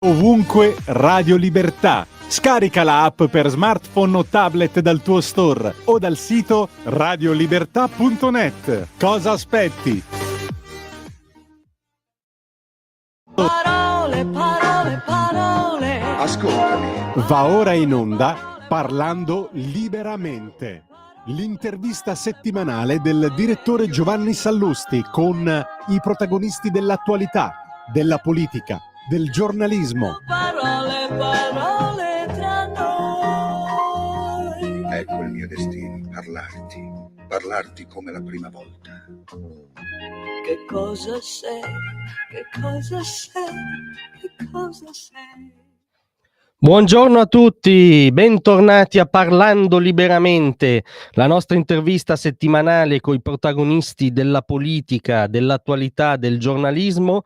Ovunque Radio Libertà. Scarica la app per smartphone o tablet dal tuo store o dal sito radiolibertà.net. Cosa aspetti? Parole, parole, parole. Ascoltami. Va ora in onda Parlando Liberamente. L'intervista settimanale del direttore Giovanni Sallusti con i protagonisti dell'attualità, della politica, del giornalismo. Parole, parole tra noi. Ecco il mio destino, parlarti come la prima volta. Che cosa sei? Che cosa sei? Che cosa sei? Buongiorno a tutti, bentornati a Parlando Liberamente, la nostra intervista settimanale con i protagonisti della politica, dell'attualità, del giornalismo.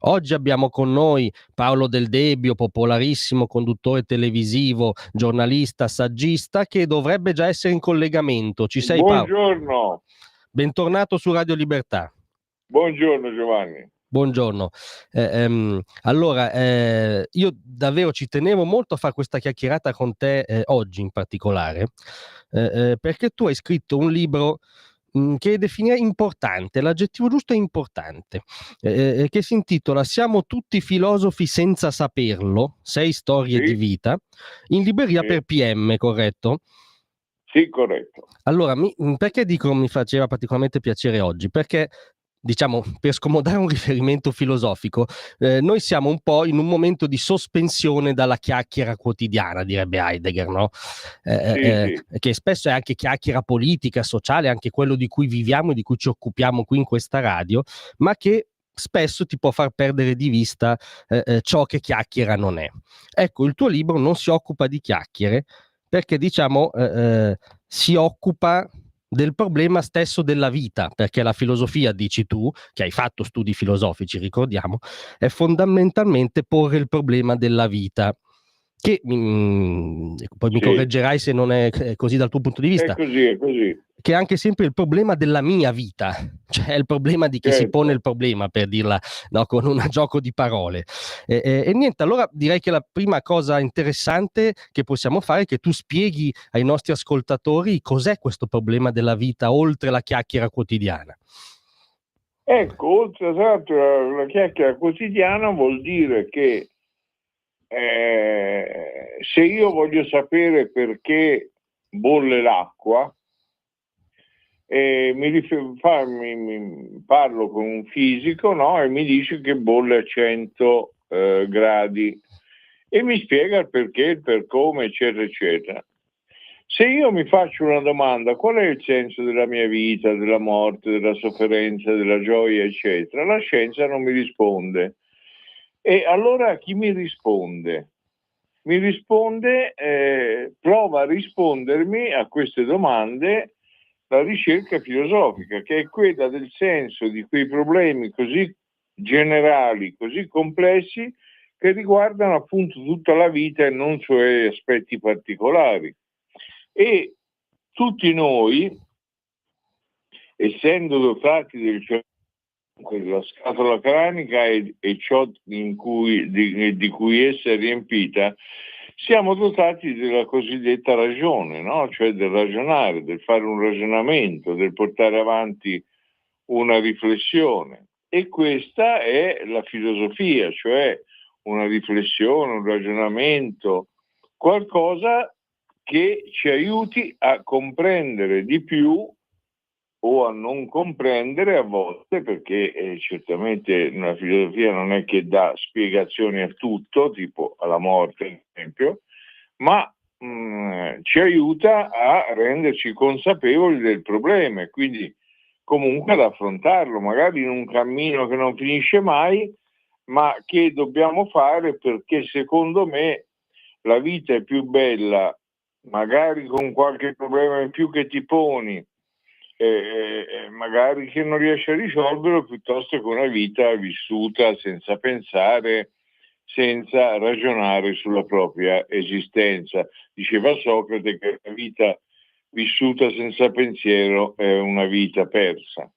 Oggi abbiamo con noi Paolo Del Debbio, popolarissimo conduttore televisivo, giornalista, saggista, che dovrebbe già essere in collegamento. Ci sei, Paolo? Buongiorno. Bentornato su Radio Libertà. Buongiorno Giovanni. Buongiorno. Allora, io davvero ci tenevo molto a fare questa chiacchierata con te oggi in particolare, perché tu hai scritto un libro che definirei importante, l'aggettivo giusto è importante, che si intitola Siamo tutti filosofi senza saperlo, 6 storie di vita, in libreria per PM, corretto? Sì, corretto. Allora, perché dico mi faceva particolarmente piacere oggi? Perché, diciamo, per scomodare un riferimento filosofico, noi siamo un po' in un momento di sospensione dalla chiacchiera quotidiana, direbbe Heidegger, no? Sì. Che spesso è anche chiacchiera politica, sociale, anche quello di cui viviamo e di cui ci occupiamo qui in questa radio, ma che spesso ti può far perdere di vista ciò che chiacchiera non è. Ecco, il tuo libro non si occupa di chiacchiere perché, diciamo, si occupa del problema stesso della vita, perché la filosofia, dici tu, che hai fatto studi filosofici, ricordiamo, è fondamentalmente porre il problema della vita, che poi mi correggerai se non è così dal tuo punto di vista. È così. Che è anche sempre il problema della mia vita, cioè è il problema di chi si pone il problema, per dirla, no, con un gioco di parole. E niente, allora direi che la prima cosa interessante che possiamo fare è che tu spieghi ai nostri ascoltatori cos'è questo problema della vita oltre la chiacchiera quotidiana. Ecco, oltre la chiacchiera quotidiana vuol dire che se io voglio sapere perché bolle l'acqua, parlo con un fisico, no? E mi dice che bolle a 100 gradi e mi spiega il perché, il per come, eccetera, eccetera. Se io mi faccio una domanda, qual è il senso della mia vita, della morte, della sofferenza, della gioia, eccetera, la scienza non mi risponde. E allora chi mi risponde? Mi risponde, prova a rispondermi a queste domande la ricerca filosofica, che è quella del senso di quei problemi così generali, così complessi, che riguardano appunto tutta la vita e non suoi aspetti particolari. E tutti noi, essendo dotati della scatola cranica e ciò di cui essa è riempita, siamo dotati della cosiddetta ragione, no? Cioè del ragionare, del fare un ragionamento, del portare avanti una riflessione. E questa è la filosofia, cioè una riflessione, un ragionamento, qualcosa che ci aiuti a comprendere di più o a non comprendere a volte, perché certamente la filosofia non è che dà spiegazioni a tutto, tipo alla morte ad esempio, ma ci aiuta a renderci consapevoli del problema e quindi comunque ad affrontarlo, magari in un cammino che non finisce mai, ma che dobbiamo fare perché secondo me la vita è più bella, magari con qualche problema in più che ti poni, magari che non riesci a risolverlo, piuttosto che una vita vissuta senza pensare, senza ragionare sulla propria esistenza. Diceva Socrate che la vita vissuta senza pensiero è una vita persa.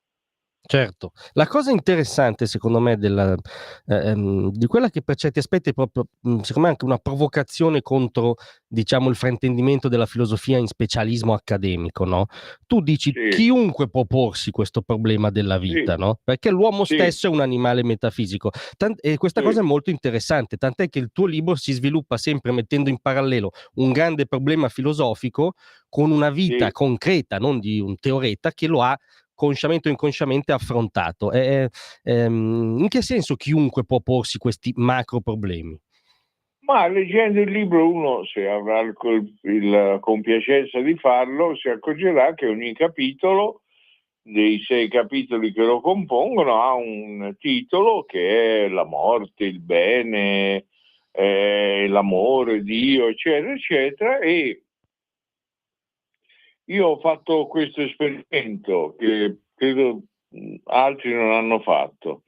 Certo. La cosa interessante secondo me di quella che per certi aspetti è proprio, secondo me anche una provocazione contro, diciamo, il fraintendimento della filosofia in specialismo accademico, no, tu dici: Sì, "Chiunque può porsi questo problema della sì, vita", no, perché l'uomo sì, stesso è un animale metafisico. E questa cosa sì, è molto interessante, tant'è che il tuo libro si sviluppa sempre mettendo in parallelo un grande problema filosofico con una vita sì. concreta, non di un teoreta, che lo ha consciamente o inconsciamente affrontato. In che senso chiunque può porsi questi macro problemi? Ma leggendo il libro uno, se avrà la compiacenza di farlo, si accorgerà che ogni capitolo, dei 6 capitoli che lo compongono, ha un titolo che è la morte, il bene, l'amore, Dio, eccetera, eccetera. E io ho fatto questo esperimento che credo altri non hanno fatto,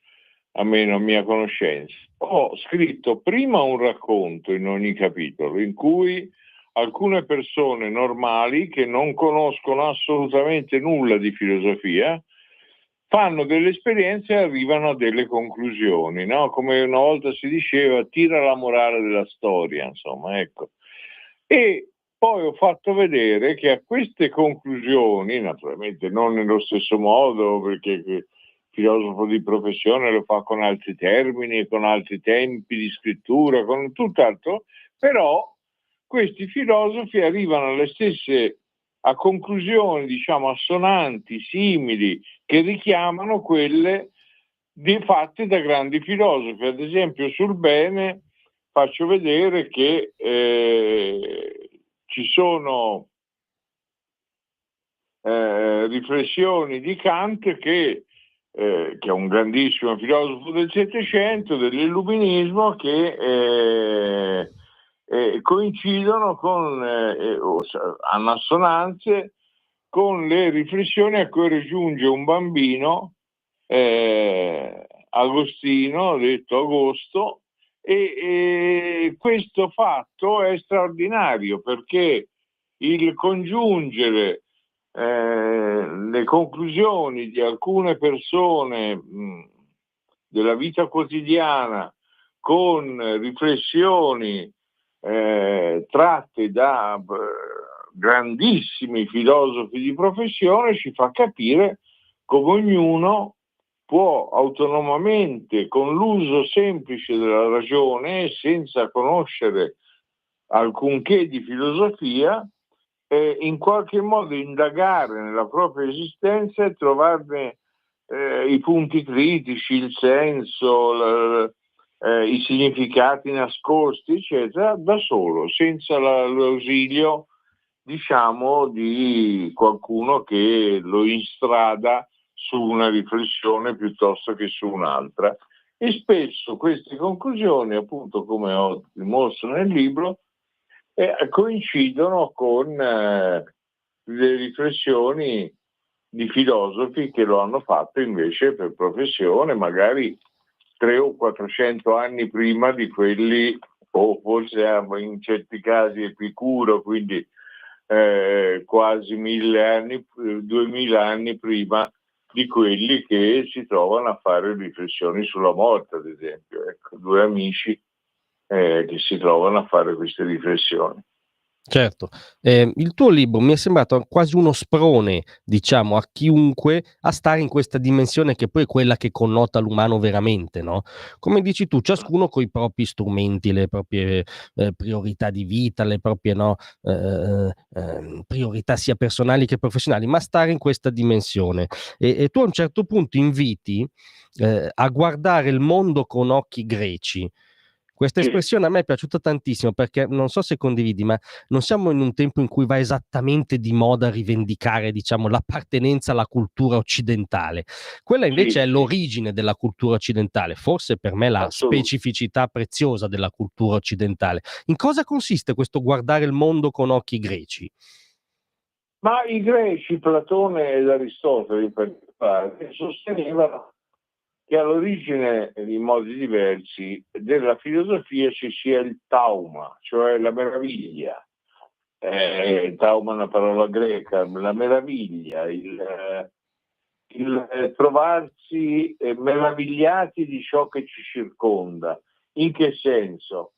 almeno a mia conoscenza. Ho scritto prima un racconto in ogni capitolo in cui alcune persone normali che non conoscono assolutamente nulla di filosofia fanno delle esperienze e arrivano a delle conclusioni, no? Come una volta si diceva, tira la morale della storia, insomma, ecco. E poi ho fatto vedere che a queste conclusioni, naturalmente non nello stesso modo, perché il filosofo di professione lo fa con altri termini, con altri tempi di scrittura, con tutt'altro, però questi filosofi arrivano alle stesse a conclusioni, diciamo, assonanti, simili, che richiamano quelle fatte da grandi filosofi. Ad esempio, sul bene faccio vedere che ci sono riflessioni di Kant che è un grandissimo filosofo del Settecento, dell'illuminismo, che coincidono hanno assonanze con le riflessioni a cui raggiunge un bambino, Agostino, detto Agosto, e questo fatto è straordinario perché il congiungere le conclusioni di alcune persone della vita quotidiana con riflessioni tratte da grandissimi filosofi di professione ci fa capire come ognuno può autonomamente, con l'uso semplice della ragione, senza conoscere alcunché di filosofia, in qualche modo indagare nella propria esistenza e trovarne i punti critici, il senso, i significati nascosti, eccetera, da solo, senza l'ausilio, diciamo, di qualcuno che lo instrada su una riflessione piuttosto che su un'altra. E spesso queste conclusioni, appunto, come ho dimostro nel libro, coincidono con le riflessioni di filosofi che lo hanno fatto invece per professione, magari 300 o 400 anni prima di quelli, o forse in certi casi Epicuro, quindi quasi 1000 anni, 2000 anni prima di quelli che si trovano a fare riflessioni sulla morte, ad esempio. Ecco, due amici che si trovano a fare queste riflessioni. Certo. Il tuo libro mi è sembrato quasi uno sprone, diciamo, a chiunque a stare in questa dimensione che poi è quella che connota l'umano veramente, no, come dici tu, ciascuno coi propri strumenti, le proprie, priorità di vita, le proprie, no, priorità sia personali che professionali, ma stare in questa dimensione. E tu a un certo punto inviti, a guardare il mondo con occhi greci. Questa Sì, espressione a me è piaciuta tantissimo perché non so se condividi, ma non siamo in un tempo in cui va esattamente di moda rivendicare, diciamo, l'appartenenza alla cultura occidentale. Quella invece sì, è sì, l'origine della cultura occidentale, forse per me la assolutamente. specificità preziosa della cultura occidentale. In cosa consiste questo guardare il mondo con occhi greci? Ma i greci, Platone ed Aristotele in particolare, sostenevano che all'origine, in modi diversi, della filosofia ci sia il tauma, cioè la meraviglia. Tauma è una parola greca, la meraviglia, il trovarsi meravigliati di ciò che ci circonda. In che senso?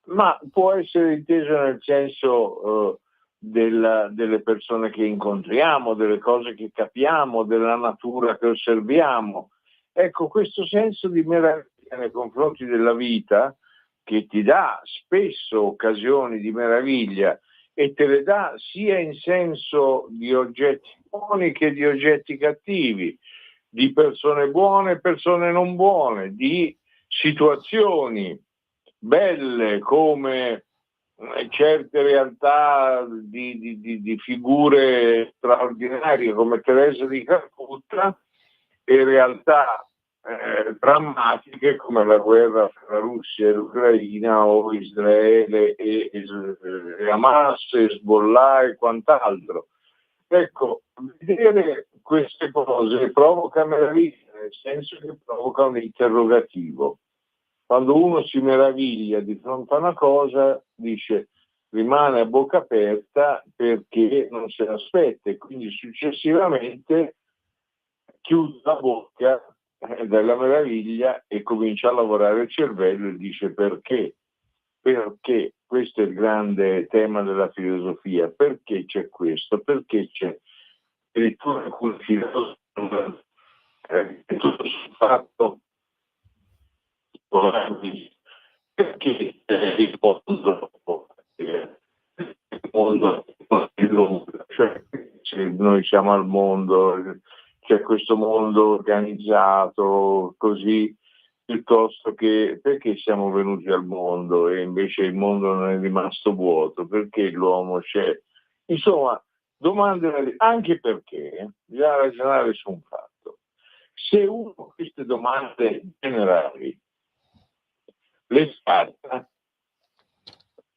Ma può essere inteso nel senso delle persone che incontriamo, delle cose che capiamo, della natura che osserviamo. Ecco, questo senso di meraviglia nei confronti della vita, che ti dà spesso occasioni di meraviglia e te le dà sia in senso di oggetti buoni che di oggetti cattivi, di persone buone e persone non buone, di situazioni belle come certe realtà di figure straordinarie come Teresa di Calcutta e realtà drammatiche come la guerra tra la Russia e l'Ucraina o Israele e Hamas, Hezbollah e quant'altro. Ecco, vedere queste cose provoca meraviglia, nel senso che provoca un interrogativo. Quando uno si meraviglia di fronte a una cosa, dice, rimane a bocca aperta perché non se l'aspetta e quindi successivamente chiude la bocca della meraviglia e comincia a lavorare il cervello e dice perché? Perché? Questo è il grande tema della filosofia. Perché c'è questo? Perché c'è addirittura alcuni filosofi tutto sul fatto perché il mondo cioè se noi siamo al mondo, c'è questo mondo organizzato così, piuttosto che perché siamo venuti al mondo e invece il mondo non è rimasto vuoto, perché l'uomo c'è. Insomma, domande anche perché bisogna ragionare su un fatto. Se uno queste domande generali le scarta,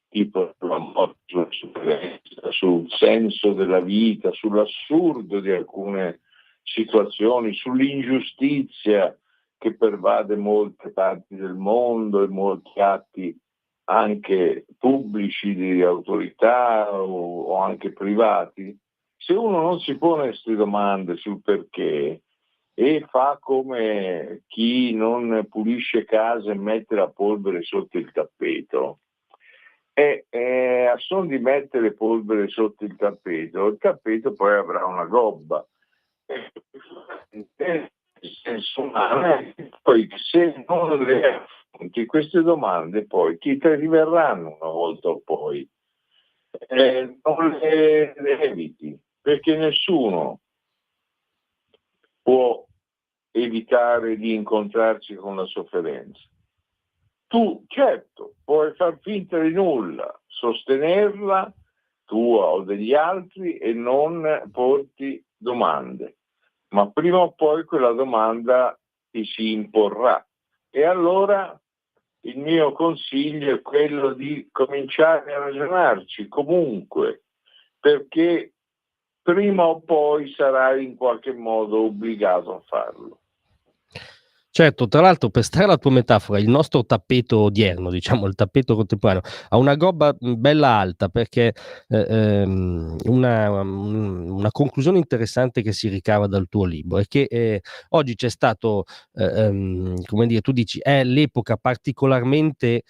tipo sulla morte, sulla sofferenza, sul senso della vita, sull'assurdo di alcune situazioni, sull'ingiustizia che pervade molte parti del mondo e molti atti anche pubblici di autorità o anche privati. Se uno non si pone queste domande sul perché e fa come chi non pulisce casa e mette la polvere sotto il tappeto, a son di mettere polvere sotto il tappeto poi avrà una gobba. Poi se non le affronti queste domande poi ti arriveranno una volta o poi, non le eviti, perché nessuno può evitare di incontrarsi con la sofferenza. Tu, certo, puoi far finta di nulla, sostenerla tua o degli altri e non porti domande, ma prima o poi quella domanda ti si imporrà. E allora il mio consiglio è quello di cominciare a ragionarci comunque, perché prima o poi sarai in qualche modo obbligato a farlo. Certo, tra l'altro per stare alla tua metafora, il nostro tappeto odierno, diciamo il tappeto contemporaneo, ha una gobba bella alta perché una conclusione interessante che si ricava dal tuo libro è che oggi c'è stato, come dire, tu dici, è l'epoca particolarmente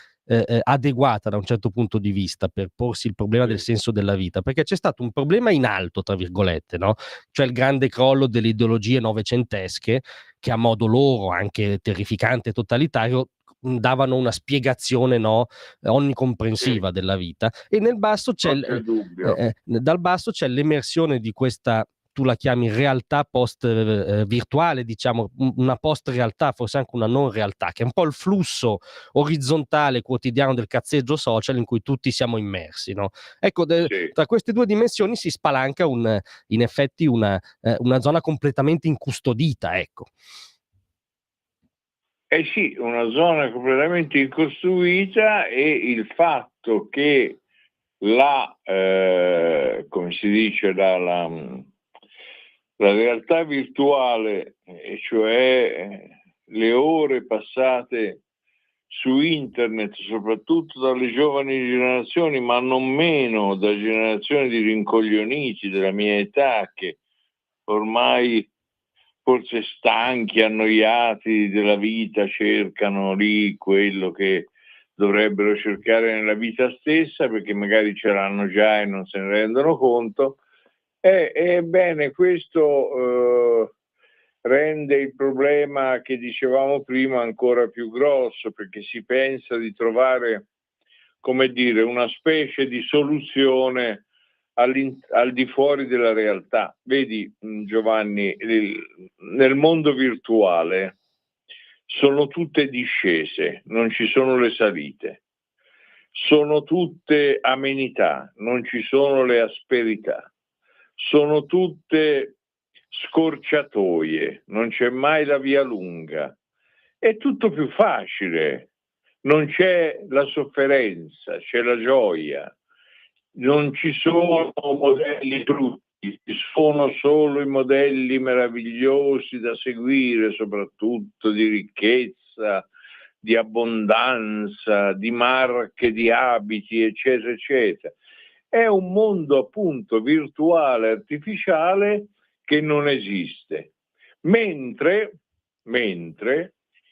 adeguata da un certo punto di vista per porsi il problema del senso della vita, perché c'è stato un problema in alto, tra virgolette, no? Cioè il grande crollo delle ideologie novecentesche che a modo loro, anche terrificante e totalitario, davano una spiegazione onnicomprensiva della vita, e nel basso c'è dal basso c'è l'emersione di questa, tu la chiami realtà post virtuale, diciamo una post realtà, forse anche una non realtà, che è un po' il flusso orizzontale quotidiano del cazzeggio social in cui tutti siamo immersi, no? Ecco, tra queste due dimensioni si spalanca in effetti una zona completamente incustodita, ecco. Eh sì, una zona completamente incostruita, e il fatto che come si dice, la realtà virtuale, cioè le ore passate su internet, soprattutto dalle giovani generazioni, ma non meno da generazioni di rincoglioniti della mia età, che ormai forse stanchi, annoiati della vita, cercano lì quello che dovrebbero cercare nella vita stessa, perché magari ce l'hanno già e non se ne rendono conto. Ebbene, questo rende il problema che dicevamo prima ancora più grosso, perché si pensa di trovare, come dire, una specie di soluzione al di fuori della realtà. Vedi, Giovanni, nel mondo virtuale sono tutte discese, non ci sono le salite, sono tutte amenità, non ci sono le asperità, sono tutte scorciatoie, non c'è mai la via lunga, è tutto più facile, non c'è la sofferenza, c'è la gioia, non ci sono modelli brutti, ci sono solo i modelli meravigliosi da seguire, soprattutto di ricchezza, di abbondanza, di marche, di abiti, eccetera, eccetera. È un mondo appunto virtuale, artificiale, che non esiste. Mentre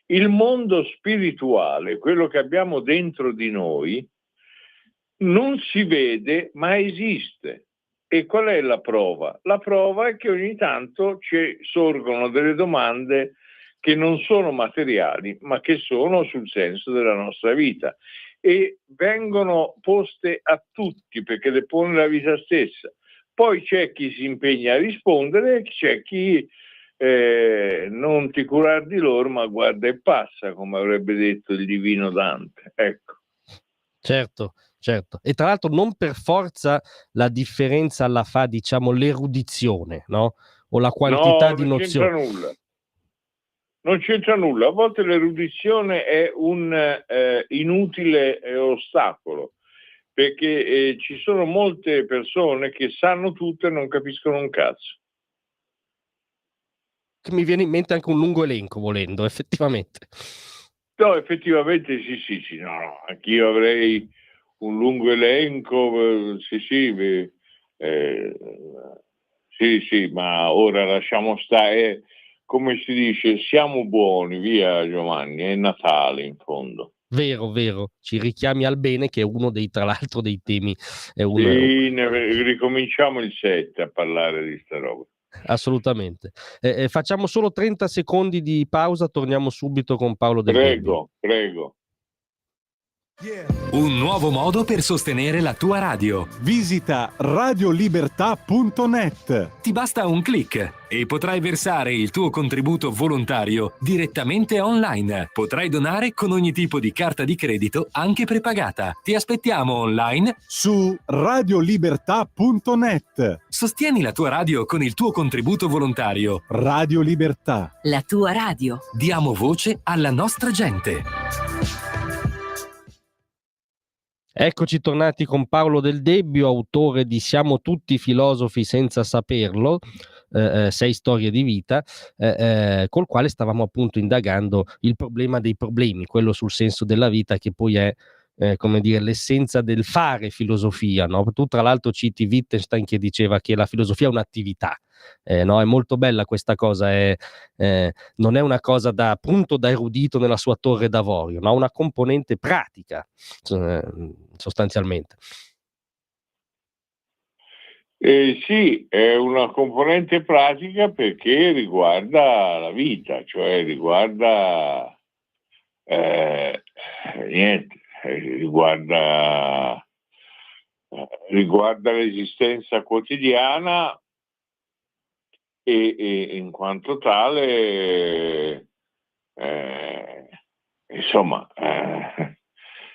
il mondo spirituale, quello che abbiamo dentro di noi, non si vede ma esiste. E qual è la prova? La prova è che ogni tanto ci sorgono delle domande che non sono materiali, ma che sono sul senso della nostra vita, e vengono poste a tutti, perché le pone la vita stessa. Poi c'è chi si impegna a rispondere e c'è chi non ti curar di loro, ma guarda e passa, come avrebbe detto il divino Dante. Ecco. Certo. E tra l'altro non per forza la differenza la fa, diciamo, l'erudizione, no? O la quantità di nozioni. Non c'entra nulla. A volte l'erudizione è un inutile ostacolo, perché ci sono molte persone che sanno tutto e non capiscono un cazzo. Mi viene in mente anche un lungo elenco, volendo, effettivamente. No, effettivamente sì, no, anch'io avrei un lungo elenco, sì, ma ora lasciamo stare, come si dice, siamo buoni, via Giovanni, è Natale in fondo. Vero, ci richiami al bene, che è uno dei, tra l'altro, dei temi. Sì, ricominciamo il 7 a parlare di sta roba. Assolutamente. Facciamo solo 30 secondi di pausa, torniamo subito con Paolo Del Debbio. Prego. Un nuovo modo per sostenere la tua radio. Visita radiolibertà.net. Ti basta un click e potrai versare il tuo contributo volontario direttamente online. Potrai donare con ogni tipo di carta di credito, anche prepagata. Ti aspettiamo online su radiolibertà.net. Sostieni la tua radio con il tuo contributo volontario. Radio Libertà. La tua radio. Diamo voce alla nostra gente. Eccoci tornati con Paolo Del Debbio, autore di Siamo tutti filosofi senza saperlo, 6 storie di vita, col quale stavamo appunto indagando il problema dei problemi, quello sul senso della vita, che poi è come dire, l'essenza del fare filosofia, no? Tu tra l'altro citi Wittgenstein, che diceva che la filosofia è un'attività. No, è molto bella questa cosa, non è una cosa da, appunto, da erudito nella sua torre d'avorio, ma una componente pratica, sostanzialmente. Sì, è una componente pratica perché riguarda la vita, cioè riguarda riguarda l'esistenza quotidiana e in quanto tale,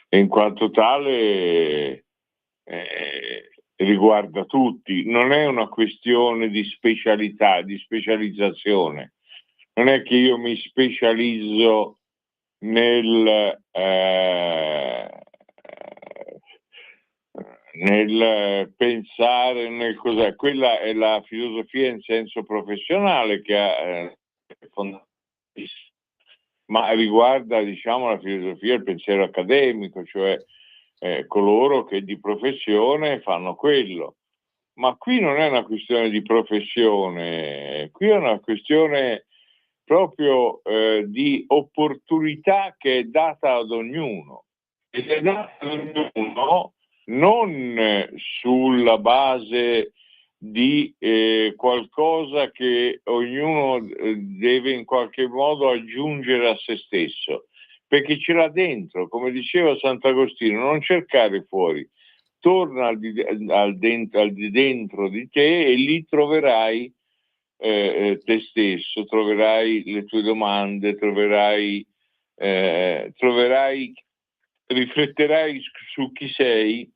in quanto tale riguarda tutti. Non è una questione di specialità, di specializzazione. Non è che io mi specializzo nel pensare, nel cos'è. Quella è la filosofia in senso professionale, che è fondamentale, ma riguarda, diciamo, la filosofia, il pensiero accademico, cioè coloro che di professione fanno quello. Ma qui non è una questione di professione, qui è una questione proprio di opportunità che è data ad ognuno, ed è data ad ognuno non sulla base di qualcosa che ognuno deve in qualche modo aggiungere a se stesso, perché ce l'ha dentro, come diceva Sant'Agostino, non cercare fuori, torna al di dentro di te e lì troverai te stesso, troverai le tue domande, rifletterai su chi sei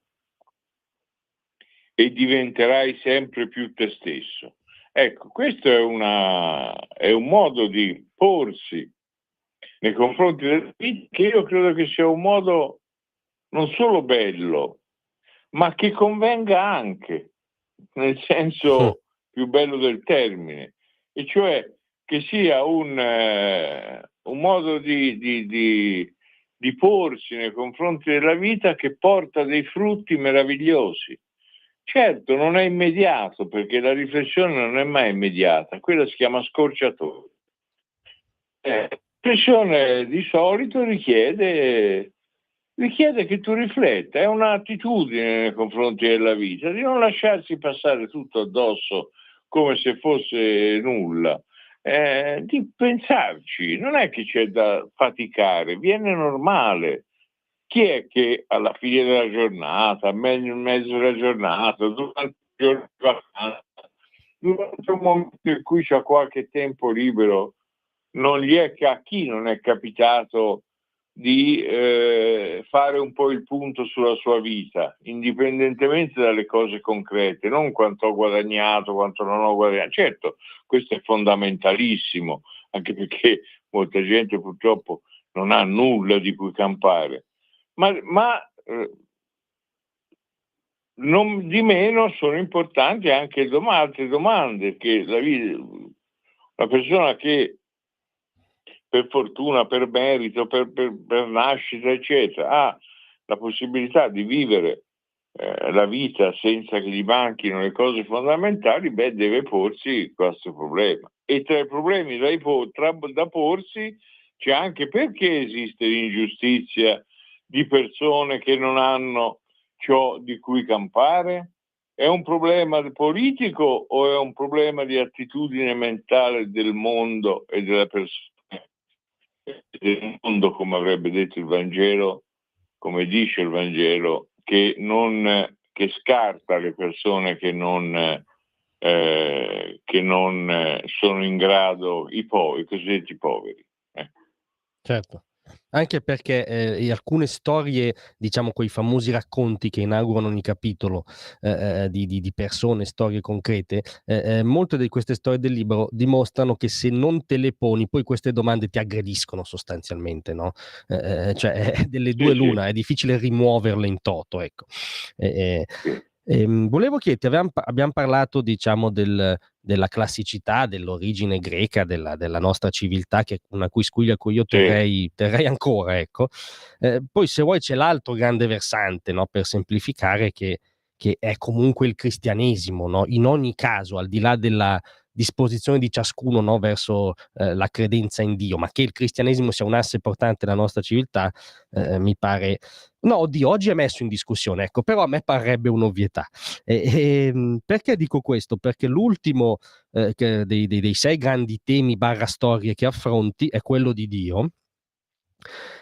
e diventerai sempre più te stesso. Ecco, questo è un modo di porsi nei confronti del vita, che io credo che sia un modo non solo bello, ma che convenga anche, nel senso più bello del termine, e cioè che sia un modo di porsi nei confronti della vita che porta dei frutti meravigliosi. Certo, non è immediato, perché la riflessione non è mai immediata, quella si chiama scorciatoia. La riflessione di solito richiede che tu rifletta, è un'attitudine nei confronti della vita, di non lasciarsi passare tutto addosso come se fosse nulla, di pensarci, non è che c'è da faticare, viene normale. Chi è che alla fine della giornata, in mezzo della giornata, durante il giorno di vacanza, durante un momento in cui c'è qualche tempo libero, a chi non è capitato di fare un po' il punto sulla sua vita, indipendentemente dalle cose concrete, non quanto ho guadagnato, quanto non ho guadagnato. Certo, questo è fondamentalissimo, anche perché molta gente purtroppo non ha nulla di cui campare, ma non di meno sono importanti anche altre domande, che la persona che per fortuna, per merito, per nascita, eccetera, ha la possibilità di vivere la vita senza che gli manchino le cose fondamentali, deve porsi questo problema. E tra i problemi da porsi c'è anche perché esiste l'ingiustizia di persone che non hanno ciò di cui campare. È un problema politico o è un problema di attitudine mentale del mondo e della persona? Del mondo, come avrebbe detto il Vangelo, come dice il Vangelo, che scarta le persone che non sono in grado, i cosiddetti poveri. Certo. Anche perché alcune storie, diciamo quei famosi racconti che inaugurano ogni capitolo di persone, storie concrete, molte di queste storie del libro dimostrano che se non te le poni, poi queste domande ti aggrediscono sostanzialmente, no? Cioè delle due l'una, è difficile rimuoverle in toto, ecco. Volevo chiederti, abbiamo parlato, diciamo, della classicità, dell'origine greca, della nostra civiltà, che è una quisquiglia a cui io terrei ancora, ecco. Poi se vuoi c'è l'altro grande versante, no, per semplificare, che è comunque il cristianesimo, no? In ogni caso, al di là della disposizione di ciascuno, no, verso la credenza in Dio, ma che il cristianesimo sia un asse portante della nostra civiltà, mi pare... No, di oggi è messo in discussione, ecco, però a me parrebbe un'ovvietà. Perché dico questo? Perché l'ultimo dei 6 grandi temi / storie che affronti è quello di Dio,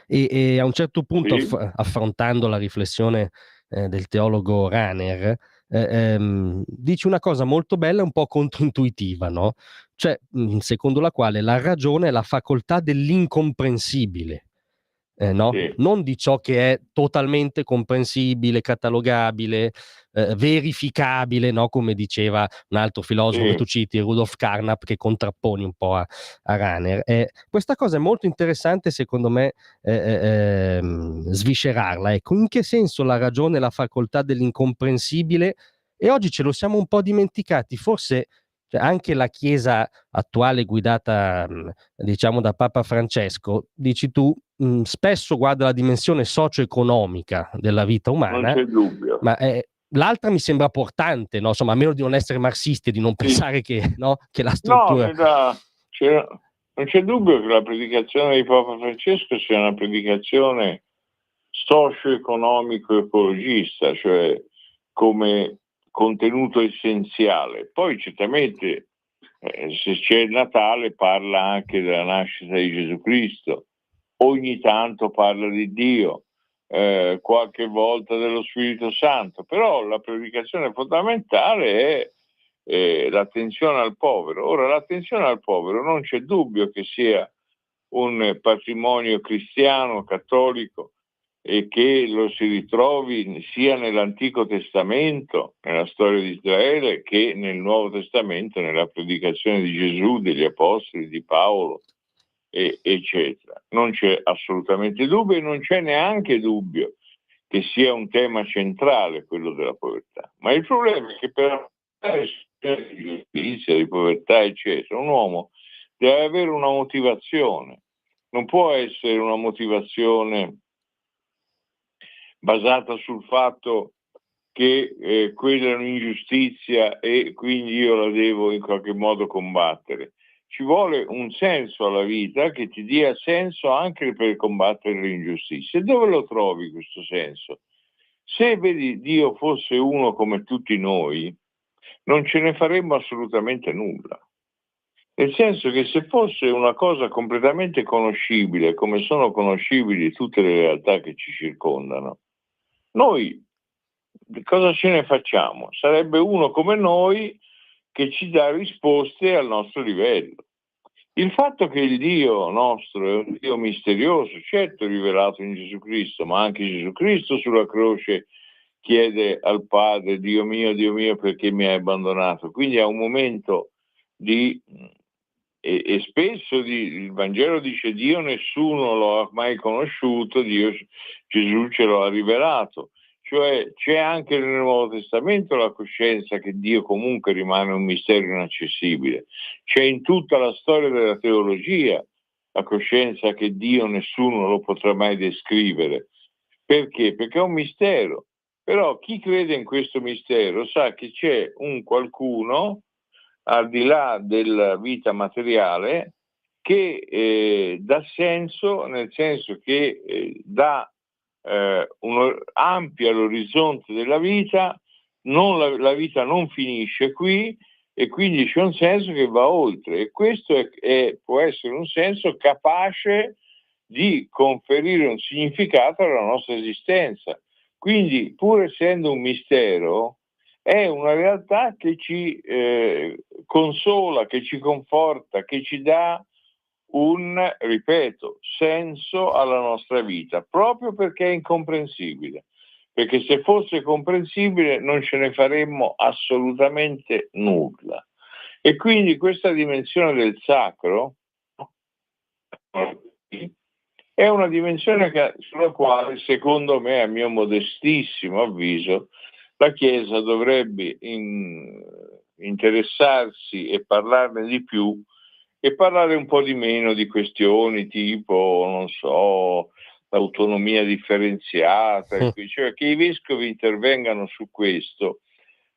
e a un certo punto, affrontando la riflessione del teologo Rahner, dice una cosa molto bella e un po' controintuitiva, no? Cioè, secondo la quale la ragione è la facoltà dell'incomprensibile. No? Non di ciò che è totalmente comprensibile, catalogabile, verificabile, no? Come diceva un altro filosofo che tu citi, Rudolf Carnap, che contrapponi un po' a Rahner. Questa cosa è molto interessante, secondo me, sviscerarla. Ecco, in che senso la ragione è la facoltà dell'incomprensibile? E oggi ce lo siamo un po' dimenticati, forse. Anche la Chiesa attuale, guidata diciamo da Papa Francesco, dici tu, spesso guarda la dimensione socio-economica della vita umana, non c'è dubbio, ma l'altra mi sembra portante, no? Insomma, a meno di non essere marxisti e di non Sì. pensare che, no, che la No, struttura... non c'è dubbio che la predicazione di Papa Francesco sia una predicazione socio-economico-ecologista, cioè come contenuto essenziale. Poi certamente se c'è il Natale parla anche della nascita di Gesù Cristo, ogni tanto parla di Dio, qualche volta dello Spirito Santo, però la predicazione fondamentale è l'attenzione al povero. Ora, l'attenzione al povero non c'è dubbio che sia un patrimonio cristiano, cattolico, e che lo si ritrovi sia nell'Antico Testamento, nella storia di Israele, che nel Nuovo Testamento, nella predicazione di Gesù, degli Apostoli, di Paolo, eccetera. Non c'è assolutamente dubbio, e non c'è neanche dubbio che sia un tema centrale quello della povertà. Ma il problema è che per di giustizia, di povertà, eccetera, un uomo deve avere una motivazione. Non può essere una motivazione basata sul fatto che quella è un'ingiustizia e quindi io la devo in qualche modo combattere. Ci vuole un senso alla vita che ti dia senso anche per combattere le ingiustizie. Dove lo trovi questo senso? Se vedi Dio fosse uno come tutti noi, non ce ne faremmo assolutamente nulla. Nel senso che se fosse una cosa completamente conoscibile, come sono conoscibili tutte le realtà che ci circondano, noi cosa ce ne facciamo? Sarebbe uno come noi che ci dà risposte al nostro livello. Il fatto che il Dio nostro è un Dio misterioso, certo rivelato in Gesù Cristo, ma anche Gesù Cristo sulla croce chiede al Padre: Dio mio, perché mi hai abbandonato? Quindi a un momento e spesso il Vangelo dice: Dio nessuno lo ha mai conosciuto, Gesù ce lo ha rivelato. Cioè c'è anche nel Nuovo Testamento la coscienza che Dio comunque rimane un mistero inaccessibile. C'è in tutta la storia della teologia la coscienza che Dio nessuno lo potrà mai descrivere. Perché? Perché è un mistero. Però chi crede in questo mistero sa che c'è un qualcuno al di là della vita materiale che dà senso, nel senso che ampia l'orizzonte della vita, la vita non finisce qui e quindi c'è un senso che va oltre, e questo può essere un senso capace di conferire un significato alla nostra esistenza. Quindi, pur essendo un mistero, è una realtà che ci consola, che ci conforta, che ci dà un, ripeto, senso alla nostra vita, proprio perché è incomprensibile. Perché se fosse comprensibile non ce ne faremmo assolutamente nulla. E quindi questa dimensione del sacro è una dimensione sulla quale, secondo me, a mio modestissimo avviso, la Chiesa dovrebbe interessarsi e parlarne di più, e parlare un po' di meno di questioni tipo, non so, l'autonomia differenziata, cioè che i vescovi intervengano su questo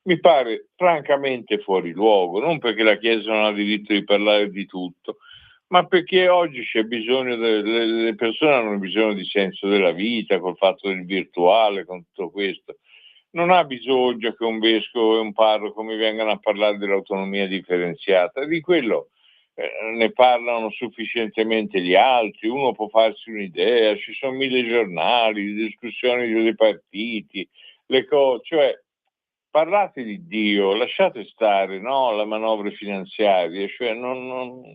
mi pare francamente fuori luogo, non perché la Chiesa non ha diritto di parlare di tutto, ma perché oggi c'è bisogno, le persone hanno bisogno di senso della vita, col fatto del virtuale, con tutto questo. Non ha bisogno che un vescovo e un parroco mi vengano a parlare dell'autonomia differenziata, di quello ne parlano sufficientemente gli altri, uno può farsi un'idea, ci sono 1000 giornali, discussioni dei partiti, le cose, cioè parlate di Dio, lasciate stare, no, la manovra finanziaria, cioè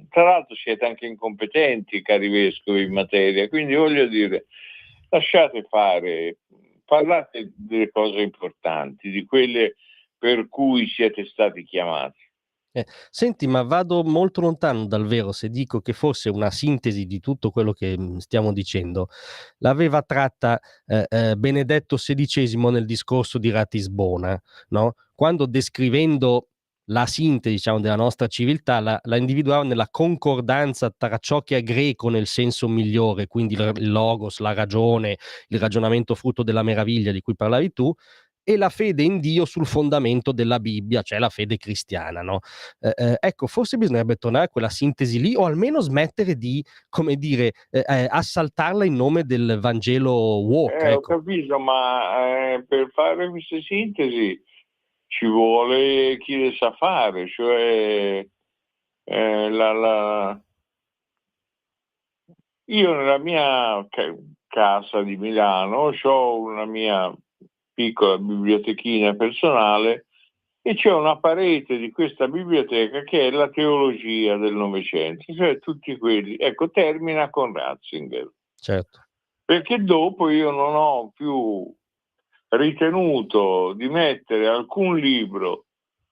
tra l'altro siete anche incompetenti, cari vescovi, in materia, quindi voglio dire, lasciate fare, parlate delle cose importanti, di quelle per cui siete stati chiamati. Senti, ma vado molto lontano dal vero se dico che forse una sintesi di tutto quello che stiamo dicendo l'aveva tratta Benedetto XVI nel discorso di Ratisbona, no? Quando descrivendo la sintesi, diciamo, della nostra civiltà la individuava nella concordanza tra ciò che è greco nel senso migliore, quindi il logos, la ragione, il ragionamento frutto della meraviglia di cui parlavi tu, e la fede in Dio sul fondamento della Bibbia, cioè la fede cristiana, no? Ecco, forse bisognerebbe tornare a quella sintesi lì, o almeno smettere di, come dire, assaltarla in nome del Vangelo woke, Ho ecco. capito, ma per fare queste sintesi ci vuole chi le sa fare, cioè io nella mia casa di Milano ho una mia piccola bibliotechina personale e c'è una parete di questa biblioteca che è la teologia del Novecento, cioè tutti quelli, ecco, termina con Ratzinger, Certo. perché dopo io non ho più ritenuto di mettere alcun libro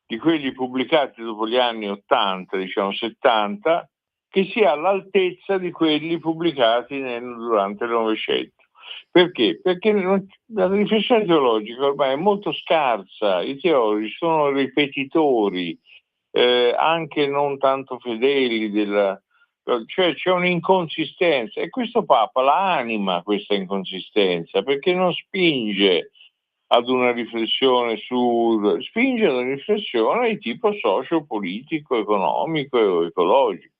di quelli pubblicati dopo gli anni 80, diciamo 70, che sia all'altezza di quelli pubblicati durante il Novecento. Perché? Perché la riflessione teologica ormai è molto scarsa, i teologi sono ripetitori, anche non tanto fedeli, cioè c'è un'inconsistenza e questo Papa la anima questa inconsistenza, perché non spinge ad una riflessione spinge ad una riflessione di tipo socio-politico, economico e ecologico.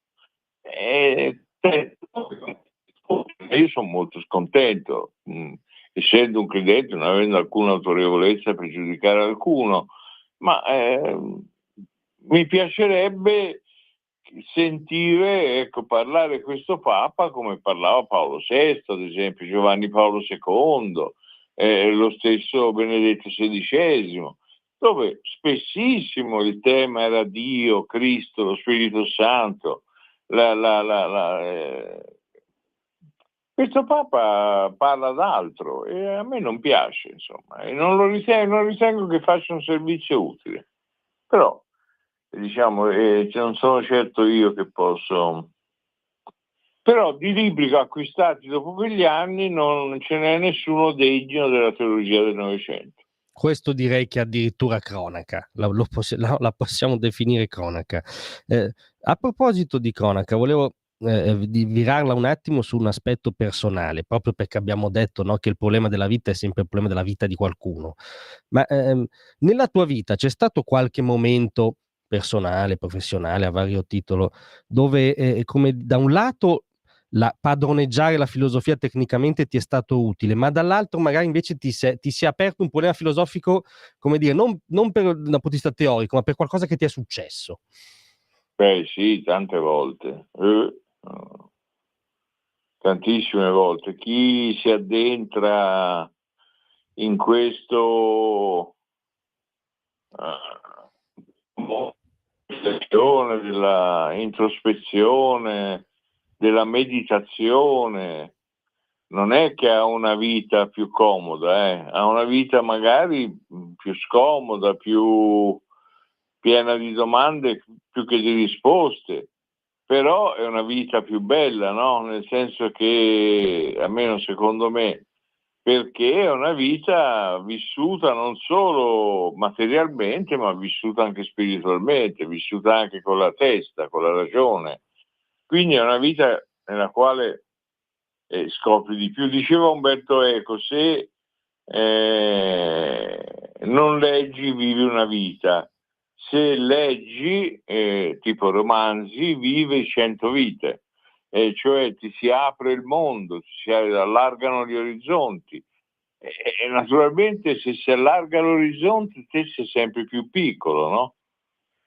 Io sono molto scontento, essendo un credente, non avendo alcuna autorevolezza per giudicare alcuno, ma mi piacerebbe sentire, ecco, parlare questo Papa come parlava Paolo VI, ad esempio, Giovanni Paolo II, lo stesso Benedetto XVI, dove spessissimo il tema era Dio, Cristo, lo Spirito Santo. Questo Papa parla d'altro e a me non piace, insomma, e non ritengo che faccia un servizio utile. Però, diciamo, non sono certo io che posso. Però di libri acquistati dopo quegli anni non ce n'è nessuno degno della teologia del Novecento. Questo direi che è addirittura cronaca, la possiamo definire cronaca. A proposito di cronaca, volevo di virarla un attimo su un aspetto personale, proprio perché abbiamo detto, no, che il problema della vita è sempre il problema della vita di qualcuno. Ma nella tua vita c'è stato qualche momento personale, professionale, a vario titolo, dove come da un lato padroneggiare la filosofia tecnicamente ti è stato utile, ma dall'altro magari invece ti si è aperto un problema filosofico, come dire, non per un punto di vista teorico, ma per qualcosa che ti è successo? Beh sì, tante volte, tantissime volte. Chi si addentra in questo della introspezione, della meditazione, non è che ha una vita più comoda, ha una vita magari più scomoda, più piena di domande più che di risposte, però è una vita più bella, no? Nel senso che, almeno secondo me, perché è una vita vissuta non solo materialmente, ma vissuta anche spiritualmente, vissuta anche con la testa, con la ragione. Quindi è una vita nella quale scopri di più. Diceva Umberto Eco, se non leggi vivi una vita, se leggi tipo romanzi vivi 100 vite, cioè ti si apre il mondo, si allargano gli orizzonti e naturalmente se si allarga l'orizzonte te sei sempre più piccolo, no?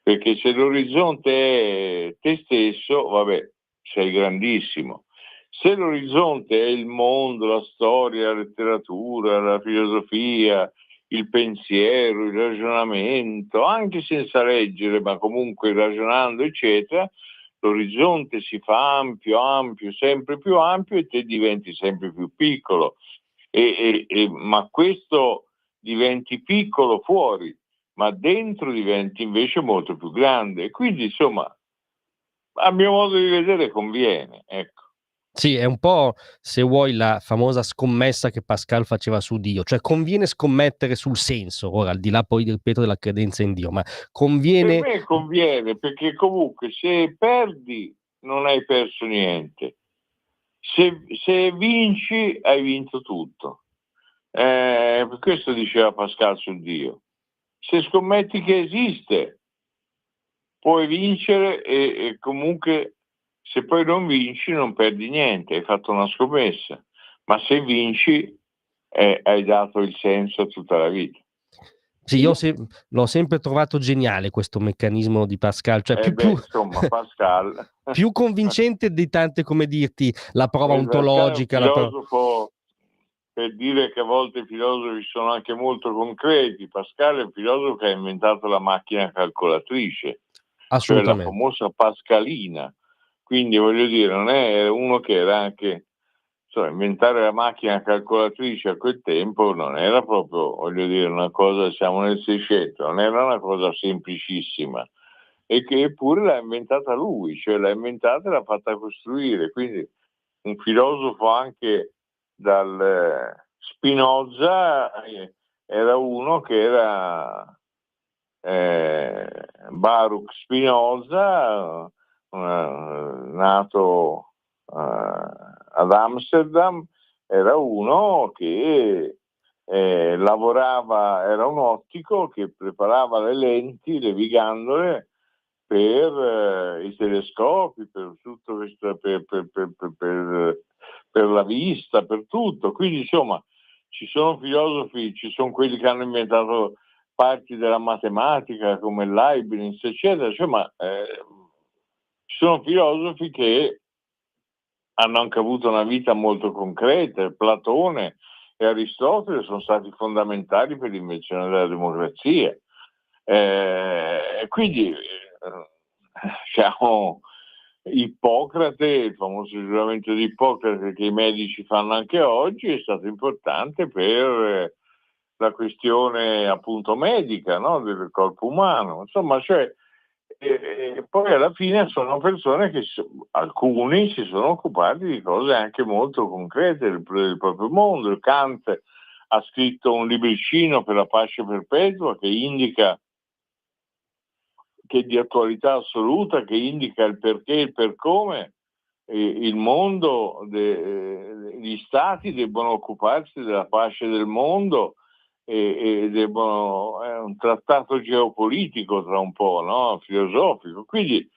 Perché se l'orizzonte è te stesso, vabbè, sei grandissimo. Se l'orizzonte è il mondo, la storia, la letteratura, la filosofia, il pensiero, il ragionamento, anche senza leggere, ma comunque ragionando, eccetera, l'orizzonte si fa ampio, ampio, sempre più ampio e te diventi sempre più piccolo. Ma questo diventi piccolo fuori, ma dentro diventi invece molto più grande. Quindi, insomma, a mio modo di vedere conviene, ecco. Sì, è un po', se vuoi, la famosa scommessa che Pascal faceva su Dio, cioè conviene scommettere sul senso, ora al di là poi, ripeto, della credenza in Dio, ma conviene. Per me conviene, perché comunque se perdi non hai perso niente, se vinci hai vinto tutto, Questo diceva Pascal su Dio. Se scommetti che esiste, puoi vincere e comunque se poi non vinci non perdi niente, hai fatto una scommessa, ma se vinci hai dato il senso a tutta la vita. Sì, l'ho sempre trovato geniale questo meccanismo di Pascal, cioè insomma, Pascal più convincente di tante, come dirti, la prova ontologica. Filosofo, per dire che a volte i filosofi sono anche molto concreti. Pascal è un filosofo che ha inventato la macchina calcolatrice, cioè la famosa Pascalina. Quindi voglio dire, non è uno che era anche, inventare la macchina calcolatrice a quel tempo non era proprio, voglio dire, una cosa, siamo nel 600, non era una cosa semplicissima, e che eppure l'ha inventata lui, cioè l'ha inventata e l'ha fatta costruire. Quindi un filosofo anche dal Spinoza era uno che era Baruch Spinoza, nato ad Amsterdam, era uno che lavorava, era un ottico che preparava le lenti, le vigandole per i telescopi, per tutto questo, per la vista, per tutto. Quindi insomma ci sono filosofi, ci sono quelli che hanno inventato parti della matematica come Leibniz, eccetera, ci sono filosofi che hanno anche avuto una vita molto concreta. Platone e Aristotele sono stati fondamentali per l'invenzione della democrazia. Quindi diciamo, Ippocrate, il famoso giuramento di Ippocrate che i medici fanno anche oggi, è stato importante per la questione appunto medica, no? Del corpo umano. Insomma, poi alla fine sono persone che alcuni si sono occupati di cose anche molto concrete del proprio mondo. Kant ha scritto un libricino per la pace perpetua che indica, che è di attualità assoluta, che indica il perché e il per come il mondo, gli stati debbono occuparsi della pace del mondo e debbono, è un trattato geopolitico tra un po', no? Filosofico. Quindi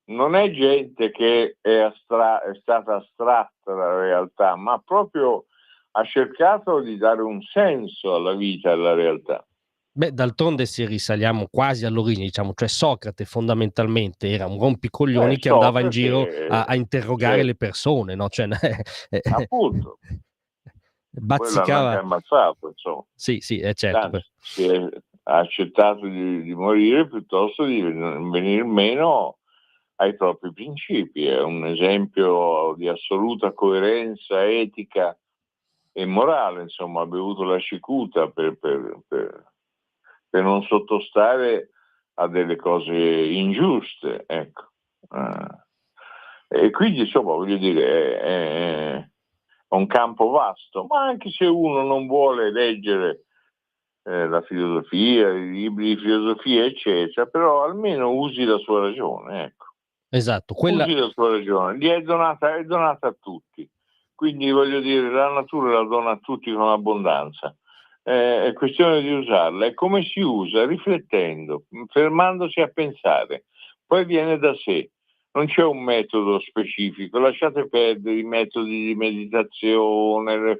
non è gente che è stata astratta dalla realtà, ma proprio ha cercato di dare un senso alla vita e alla realtà. Beh, d'altronde se risaliamo quasi all'origine, diciamo, cioè Socrate fondamentalmente era un rompicoglioni che andava in giro a interrogare le persone, no? Cioè, appunto. bazzicava. Poi l'hanno anche ammazzato, insomma. Sì, certo. Ha accettato di morire piuttosto di venire meno ai propri principi. È un esempio di assoluta coerenza etica e morale, insomma, ha bevuto la cicuta per non sottostare a delle cose ingiuste, ecco. E quindi, insomma, voglio dire, è un campo vasto, ma anche se uno non vuole leggere la filosofia, i libri di filosofia, eccetera, però almeno usi la sua ragione, ecco. Esatto, Usi la sua ragione, gli è donata a tutti, quindi voglio dire, la natura la dona a tutti con abbondanza. È questione di usarla. E come si usa? Riflettendo, fermandosi a pensare, poi viene da sé. Non c'è un metodo specifico, lasciate perdere i metodi di meditazione,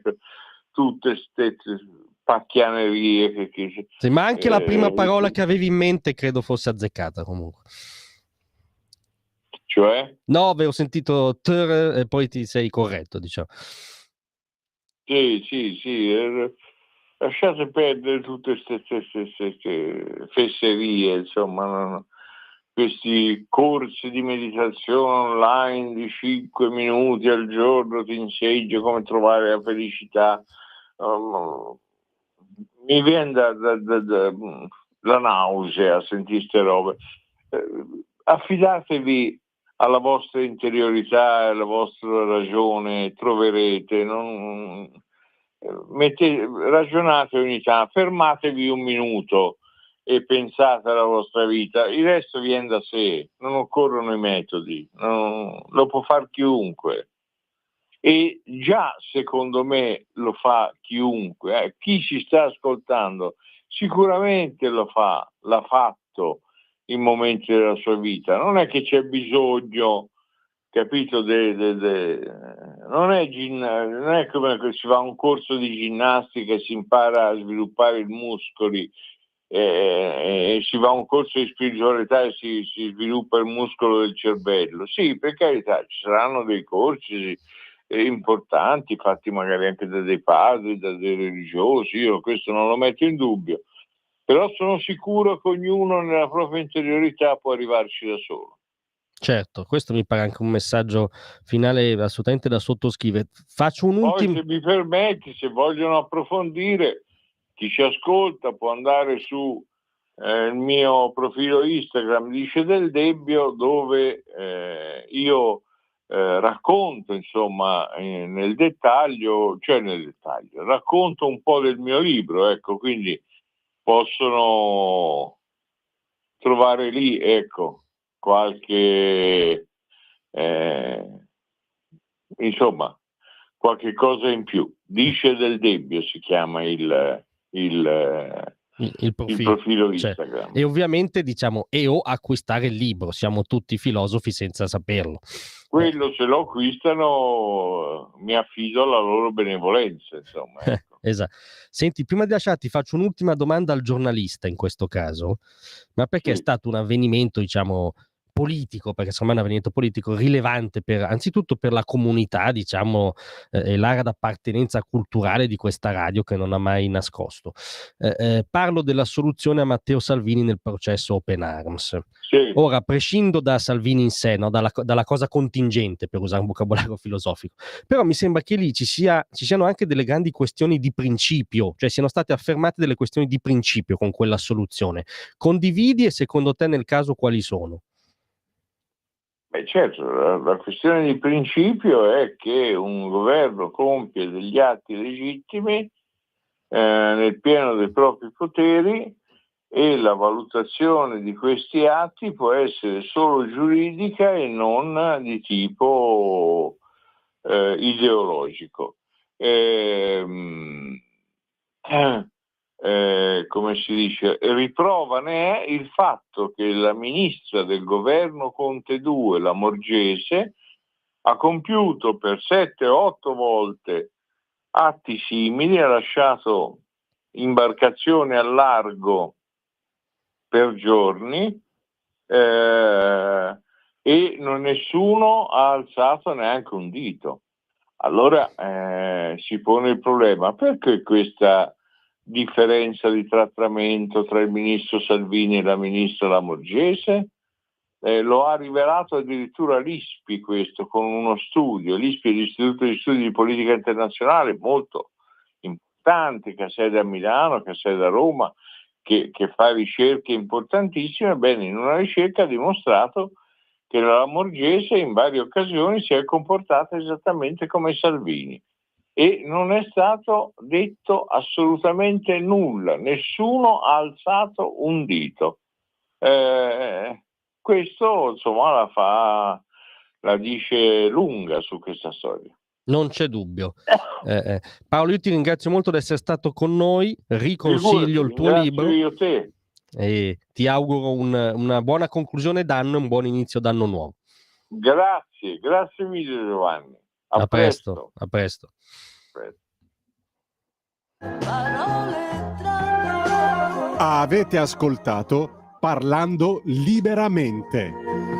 tutte queste pacchianerie. Sì, ma anche la prima parola che avevi in mente credo fosse azzeccata comunque. Cioè? No, avevo sentito e poi ti sei corretto, diciamo. Sì. Lasciate perdere tutte queste fesserie, insomma, questi corsi di meditazione online di 5 minuti al giorno ti insegno come trovare la felicità. Mi viene la nausea a sentire queste robe. Affidatevi alla vostra interiorità, alla vostra ragione, troverete. Ragionate ogni tanto, fermatevi un minuto e pensate alla vostra vita, il resto viene da sé, non occorrono i metodi, lo può fare chiunque. E già secondo me lo fa chiunque, chi ci sta ascoltando sicuramente l'ha fatto in momenti della sua vita, non è che c'è bisogno, capito, non è come che si va a un corso di ginnastica e si impara a sviluppare i muscoli, e si va a un corso di spiritualità e si sviluppa il muscolo del cervello. Sì, per carità, ci saranno dei corsi importanti fatti magari anche da dei padri, da dei religiosi, io questo non lo metto in dubbio, però sono sicuro che ognuno nella propria interiorità può arrivarci da solo. Certo, questo mi pare anche un messaggio finale assolutamente da sottoscrivere. Faccio un Poi, ultimo... se mi permetti, se vogliono approfondire, chi ci ascolta può andare su il mio profilo Instagram, Dice del Debbio, dove io racconto, insomma, nel dettaglio, racconto un po' del mio libro, ecco, quindi possono trovare lì, ecco, qualche insomma, qualche cosa in più. Dice del Debbio si chiama il profilo Instagram. E ovviamente diciamo o acquistare il libro, siamo tutti filosofi senza saperlo. Quello se lo acquistano mi affido alla loro benevolenza, insomma. Ecco. Esatto. Senti, prima di lasciarti faccio un'ultima domanda al giornalista in questo caso, ma perché è stato un avvenimento, diciamo, politico, perché secondo me è un avvenimento politico rilevante anzitutto per la comunità, diciamo, e l'area d'appartenenza culturale di questa radio che non ha mai nascosto. Parlo della soluzione a Matteo Salvini nel processo Open Arms. Sì. Ora, prescindo da Salvini in sé, no? dalla cosa contingente, per usare un vocabolario filosofico, però mi sembra che lì ci siano anche delle grandi questioni di principio, cioè siano state affermate delle questioni di principio con quella soluzione. Condividi e secondo te nel caso quali sono? Beh, certo, la questione di principio è che un governo compie degli atti legittimi nel pieno dei propri poteri e la valutazione di questi atti può essere solo giuridica e non di tipo ideologico. Come si dice, riprova ne è il fatto che la ministra del governo Conte 2, la Morgese, ha compiuto per 7-8 volte atti simili, ha lasciato imbarcazioni al largo per giorni e nessuno ha alzato neanche un dito. Allora si pone il problema: perché questa differenza di trattamento tra il ministro Salvini e la ministra Lamorgese? Lo ha rivelato addirittura l'ISPI, questo, con uno studio. L'ISPI è l'Istituto di Studi di Politica Internazionale, molto importante, che ha sede a Milano, che ha sede a Roma, che fa ricerche importantissime. Bene, in una ricerca ha dimostrato che la Lamorgese in varie occasioni si è comportata esattamente come Salvini e non è stato detto assolutamente nulla, nessuno ha alzato un dito. Questo insomma la dice lunga su questa storia. Non c'è dubbio. Paolo, io ti ringrazio molto di essere stato con noi, riconsiglio il tuo libro io te. E ti auguro una buona conclusione d'anno e un buon inizio d'anno nuovo. Grazie mille Giovanni. A presto. A presto. Avete ascoltato Parlando Liberamente.